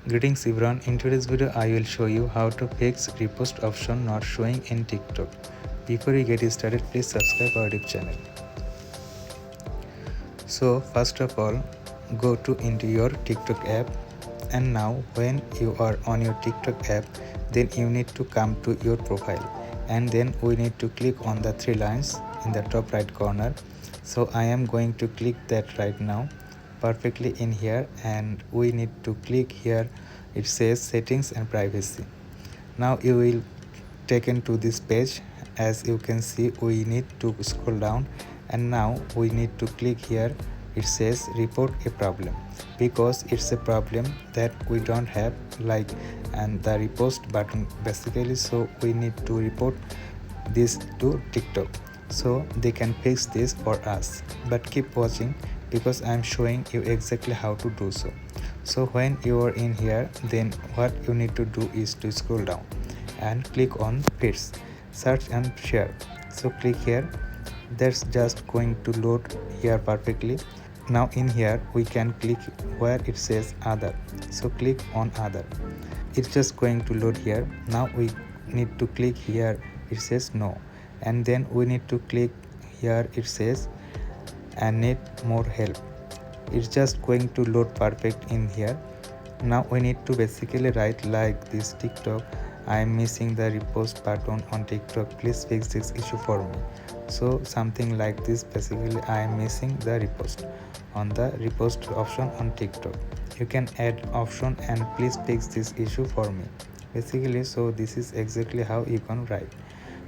Greetings everyone, in today's video I will show you how to fix repost option not showing in TikTok. Before we get started, please subscribe our YouTube channel. So first of all, go to into your TikTok app, and now when you are on your TikTok app, then you need to come to your profile, and then we need to click on the three lines in the top right corner. So I am going to click that right now perfectly in here, and we need to click here. It says settings and privacy. Now you will taken to this page. As you can see, we need to scroll down, and now we need to click here. It says report a problem, because it's a problem that we don't have like and the repost button basically. So we need to report this to TikTok so they can fix this for us. But keep watching, because I am showing you exactly how to do so. So when you are in here, then what you need to do is to scroll down and click on feeds, search and share. So click here. That's just going to load here perfectly. Now in here we can click where it says other. So click on other. It's just going to load here. Now we need to click here. It says no, and then we need to click here. It says and need more help. It's just going to load perfect in here. Now we need to basically write like this: TikTok, I am missing the repost button on TikTok, please fix this issue for me. So something like this, basically I am missing the repost on the repost option on TikTok. You can add option and please fix this issue for me basically. So this is exactly how you can write.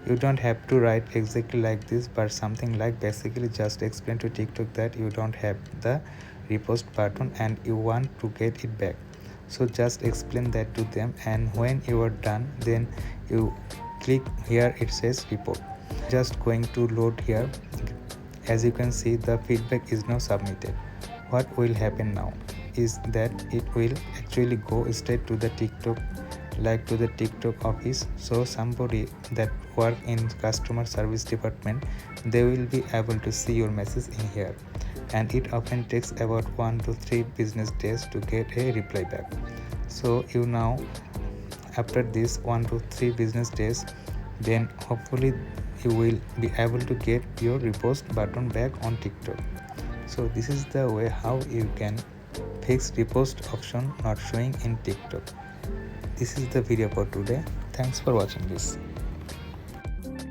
You don't have to write exactly like this, but something like basically just explain to TikTok that you don't have the repost button and you want to get it back. So just explain that to them, and when you are done, then you click here. It says report. Just going to load here. As you can see, the feedback is now submitted. What will happen now is that it will actually go straight to the TikTok, like to the TikTok office. So somebody that work in customer service department, they will be able to see your message in here, and it often takes about 1 to 3 business days to get a reply back. So you now, after this 1 to 3 business days, then hopefully you will be able to get your repost button back on TikTok. So this is the way how you can fix repost option not showing in TikTok. This is the video for today. Thanks for watching this.